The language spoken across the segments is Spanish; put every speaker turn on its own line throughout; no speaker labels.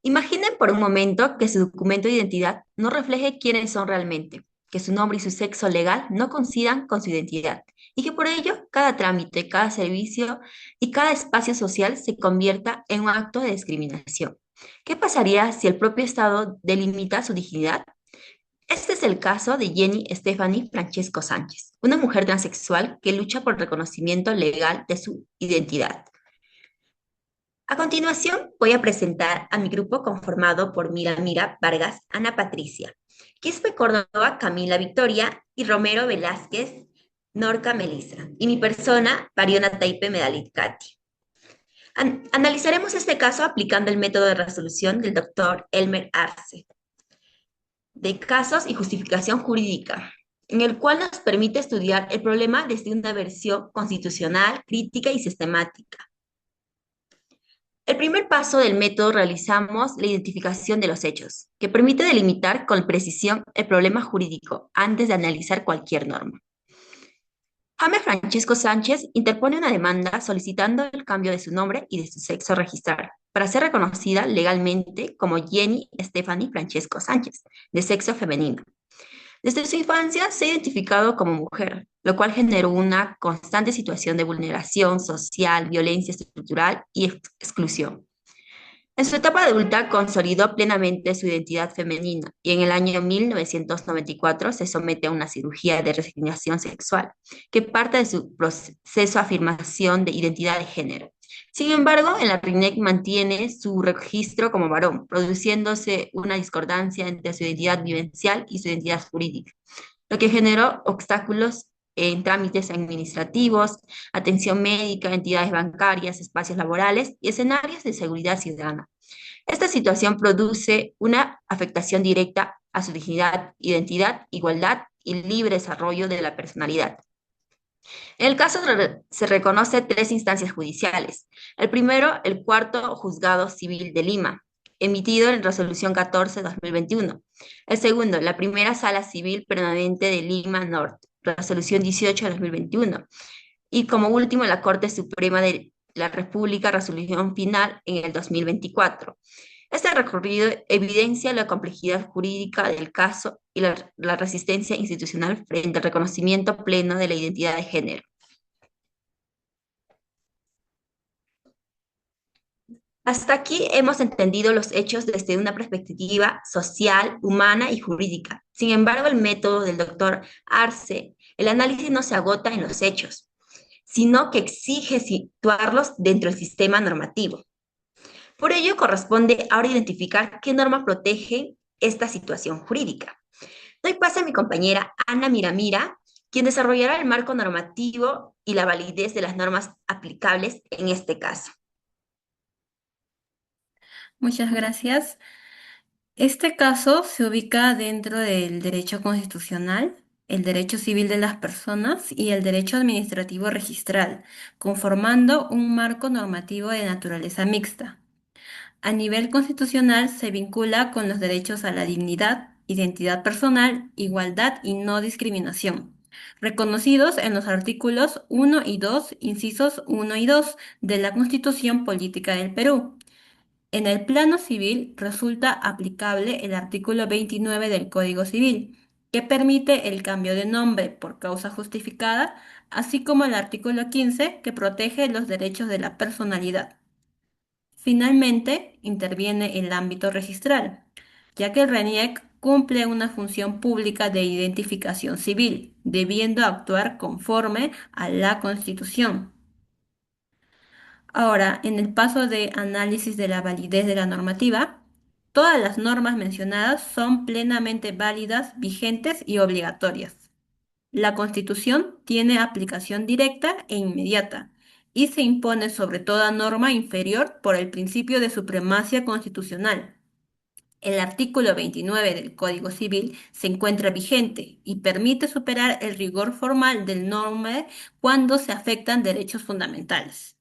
Imaginen por un momento que su documento de identidad no refleje quiénes son realmente, que su nombre y su sexo legal no coincidan con su identidad, y que por ello cada trámite, cada servicio y cada espacio social se convierta en un acto de discriminación. ¿Qué pasaría si el propio Estado delimita su dignidad? Este es el caso de Jenny Stephanie Francesco Sánchez, una mujer transexual que lucha por el reconocimiento legal de su identidad. A continuación, voy a presentar a mi grupo conformado por Mira Vargas, Ana Patricia, Quispe Córdoba, Camila Victoria y Romero Velázquez, Norca Melissa, y mi persona, Pariona Taipe Medalit Katy. Analizaremos este caso aplicando el método de resolución del doctor Elmer Arce, de casos y justificación jurídica, en el cual nos permite estudiar el problema desde una versión constitucional, crítica y sistemática. El primer paso del método realizamos la identificación de los hechos, que permite delimitar con precisión el problema jurídico antes de analizar cualquier norma. Jaime Francesco Sánchez interpone una demanda solicitando el cambio de su nombre y de su sexo registral para ser reconocida legalmente como Jenny Stephanie Francesco Sánchez, de sexo femenino. Desde su infancia se ha identificado como mujer, lo cual generó una constante situación de vulneración social, violencia estructural y exclusión. En su etapa adulta consolidó plenamente su identidad femenina y en el año 1994 se somete a una cirugía de resignación sexual, que parte de su proceso de afirmación de identidad de género. Sin embargo, en la RINEC mantiene su registro como varón, produciéndose una discordancia entre su identidad vivencial y su identidad jurídica, lo que generó obstáculos en trámites administrativos, atención médica, entidades bancarias, espacios laborales y escenarios de seguridad ciudadana. Esta situación produce una afectación directa a su dignidad, identidad, igualdad y libre desarrollo de la personalidad. En el caso se reconoce tres instancias judiciales. El primero, el cuarto juzgado civil de Lima, emitido en resolución 14/2021. El segundo, la primera sala civil permanente de Lima Norte, resolución 18/2021. Y como último, la Corte Suprema de la República, resolución final en el 2024. Este recorrido evidencia la complejidad jurídica del caso y la resistencia institucional frente al reconocimiento pleno de la identidad de género. Hasta aquí hemos entendido los hechos desde una perspectiva social, humana y jurídica. Sin embargo, el método del doctor Arce, el análisis no se agota en los hechos, sino que exige situarlos dentro del sistema normativo. Por ello, corresponde ahora identificar qué norma protege esta situación jurídica. Doy paso a mi compañera Ana Miramira, quien desarrollará el marco normativo y la validez de las normas aplicables en este caso.
Muchas gracias. Este caso se ubica dentro del derecho constitucional, el derecho civil de las personas y el derecho administrativo registral, conformando un marco normativo de naturaleza mixta. A nivel constitucional se vincula con los derechos a la dignidad, identidad personal, igualdad y no discriminación, reconocidos en los artículos 1 y 2, incisos 1 y 2 de la Constitución Política del Perú. En el plano civil resulta aplicable el artículo 29 del Código Civil, que permite el cambio de nombre por causa justificada, así como el artículo 15, que protege los derechos de la personalidad. Finalmente, interviene el ámbito registral, ya que el RENIEC cumple una función pública de identificación civil, debiendo actuar conforme a la Constitución. Ahora, en el paso de análisis de la validez de la normativa, todas las normas mencionadas son plenamente válidas, vigentes y obligatorias. La Constitución tiene aplicación directa e inmediata y se impone sobre toda norma inferior por el principio de supremacía constitucional. El artículo 29 del Código Civil se encuentra vigente y permite superar el rigor formal del norma cuando se afectan derechos fundamentales.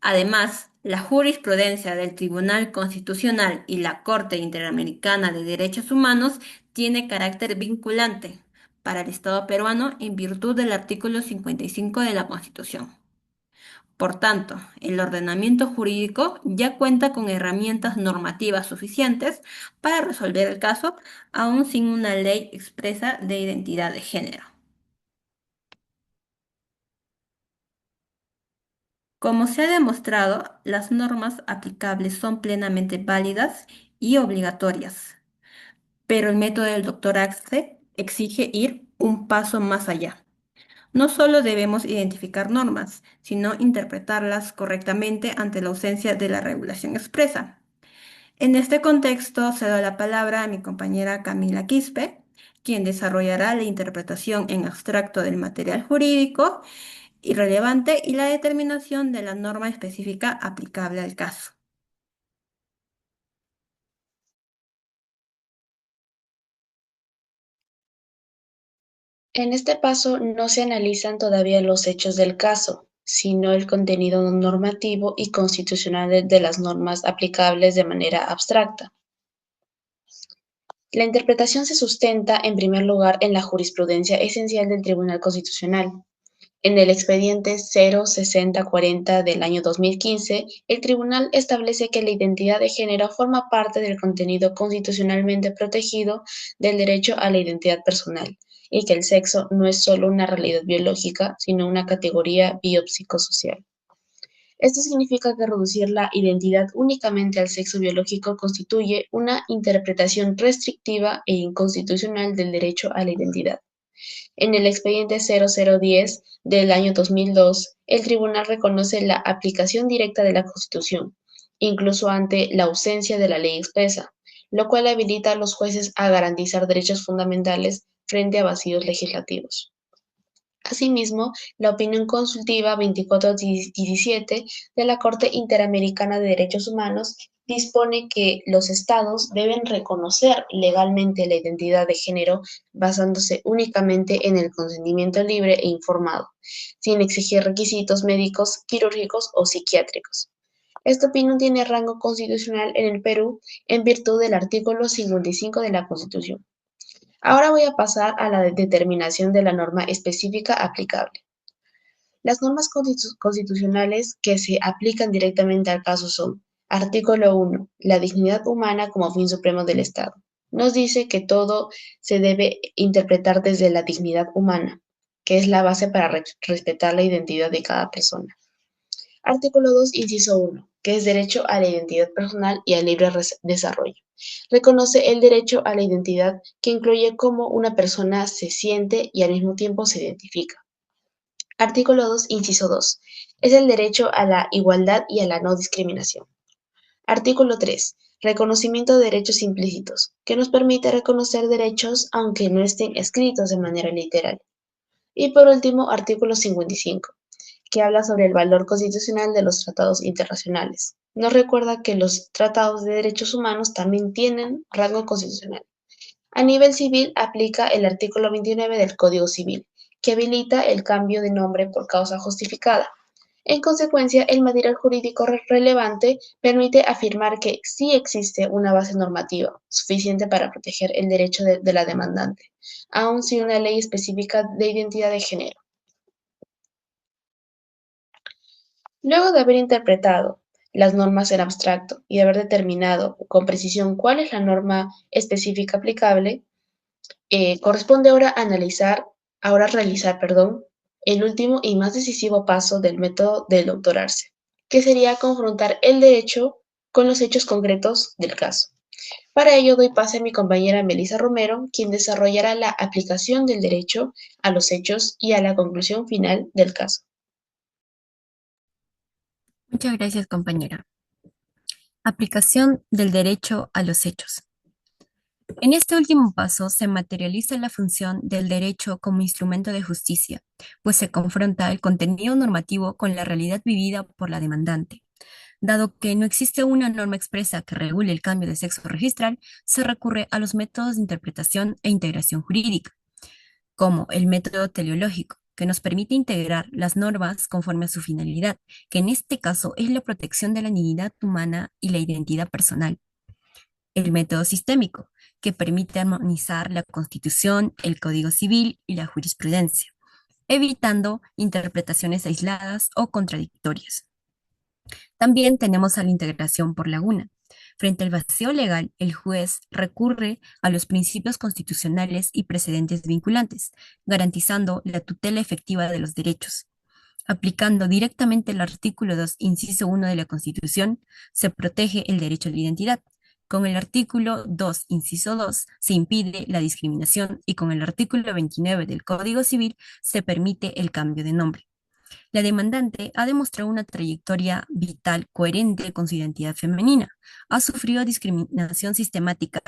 Además, la jurisprudencia del Tribunal Constitucional y la Corte Interamericana de Derechos Humanos tiene carácter vinculante para el Estado peruano en virtud del artículo 55 de la Constitución. Por tanto, el ordenamiento jurídico ya cuenta con herramientas normativas suficientes para resolver el caso, aún sin una ley expresa de identidad de género. Como se ha demostrado, las normas aplicables son plenamente válidas y obligatorias, pero el método del doctor Axe exige ir un paso más allá. No solo debemos identificar normas, sino interpretarlas correctamente ante la ausencia de la regulación expresa. En este contexto, cedo la palabra a mi compañera Camila Quispe, quien desarrollará la interpretación en abstracto del material jurídico irrelevante y la determinación de la norma específica aplicable al caso.
En este paso no se analizan todavía los hechos del caso, sino el contenido normativo y constitucional de las normas aplicables de manera abstracta. La interpretación se sustenta, en primer lugar, en la jurisprudencia esencial del Tribunal Constitucional. En el expediente 06040 del año 2015, el tribunal establece que la identidad de género forma parte del contenido constitucionalmente protegido del derecho a la identidad personal y que el sexo no es solo una realidad biológica, sino una categoría biopsicosocial. Esto significa que reducir la identidad únicamente al sexo biológico constituye una interpretación restrictiva e inconstitucional del derecho a la identidad. En el expediente 0010 del año 2002, el tribunal reconoce la aplicación directa de la Constitución, incluso ante la ausencia de la ley expresa, lo cual habilita a los jueces a garantizar derechos fundamentales frente a vacíos legislativos. Asimismo, la opinión consultiva 2417 de la Corte Interamericana de Derechos Humanos dispone que los estados deben reconocer legalmente la identidad de género basándose únicamente en el consentimiento libre e informado, sin exigir requisitos médicos, quirúrgicos o psiquiátricos. Esta opinión tiene rango constitucional en el Perú en virtud del artículo 55 de la Constitución. Ahora voy a pasar a la determinación de la norma específica aplicable. Las normas constitucionales que se aplican directamente al caso son: artículo 1. La dignidad humana como fin supremo del Estado. Nos dice que todo se debe interpretar desde la dignidad humana, que es la base para respetar la identidad de cada persona. Artículo 2, inciso 1, que es derecho a la identidad personal y al libre desarrollo. Reconoce el derecho a la identidad, que incluye cómo una persona se siente y al mismo tiempo se identifica. Artículo 2, inciso 2, es el derecho a la igualdad y a la no discriminación. Artículo 3, reconocimiento de derechos implícitos, que nos permite reconocer derechos aunque no estén escritos de manera literal. Y por último, artículo 55, que habla sobre el valor constitucional de los tratados internacionales. Nos recuerda que los tratados de derechos humanos también tienen rango constitucional. A nivel civil, aplica el artículo 29 del Código Civil, que habilita el cambio de nombre por causa justificada. En consecuencia, el material jurídico relevante permite afirmar que sí existe una base normativa suficiente para proteger el derecho de la demandante, aun sin una ley específica de identidad de género. Luego de haber interpretado las normas en abstracto y haber determinado con precisión cuál es la norma específica aplicable, corresponde ahora realizar, el último y más decisivo paso del método del doctorarse, que sería confrontar el derecho con los hechos concretos del caso. Para ello doy pase a mi compañera Melissa Romero, quien desarrollará la aplicación del derecho a los hechos y a la conclusión final del caso.
Muchas gracias, compañera. Aplicación del derecho a los hechos. En este último paso se materializa la función del derecho como instrumento de justicia, pues se confronta el contenido normativo con la realidad vivida por la demandante. Dado que no existe una norma expresa que regule el cambio de sexo registral, se recurre a los métodos de interpretación e integración jurídica, como el método teleológico, que nos permite integrar las normas conforme a su finalidad, que en este caso es la protección de la dignidad humana y la identidad personal. El método sistémico, que permite armonizar la Constitución, el Código Civil y la jurisprudencia. evitando interpretaciones aisladas o contradictorias. También tenemos a la integración por laguna. Frente al vacío legal, el juez recurre a los principios constitucionales y precedentes vinculantes, garantizando la tutela efectiva de los derechos. Aplicando directamente el artículo 2, inciso 1 de la Constitución, se protege el derecho a la identidad. Con el artículo 2, inciso 2, se impide la discriminación y con el artículo 29 del Código Civil se permite el cambio de nombre. La demandante ha demostrado una trayectoria vital coherente con su identidad femenina, ha sufrido discriminación sistemática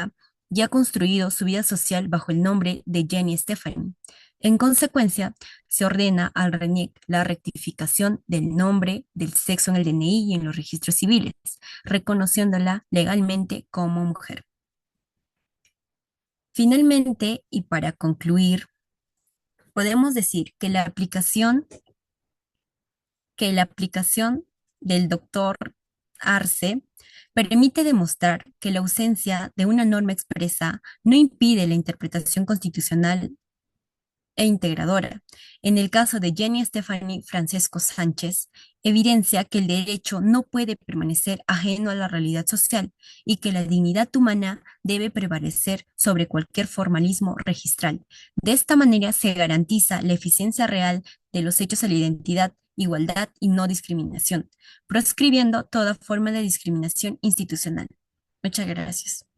y ha construido su vida social bajo el nombre de Jenny Stephanie. En consecuencia, se ordena al RENIEC la rectificación del nombre, del sexo en el DNI y en los registros civiles, reconociéndola legalmente como mujer. Finalmente, y para concluir, podemos decir que la aplicación del doctor Arce permite demostrar que la ausencia de una norma expresa no impide la interpretación constitucional e integradora. En el caso de Jenny Stephanie Francesco Sánchez, evidencia que el derecho no puede permanecer ajeno a la realidad social y que la dignidad humana debe prevalecer sobre cualquier formalismo registral. De esta manera se garantiza la eficiencia real de los hechos a la identidad, igualdad y no discriminación, proscribiendo toda forma de discriminación institucional. Muchas gracias.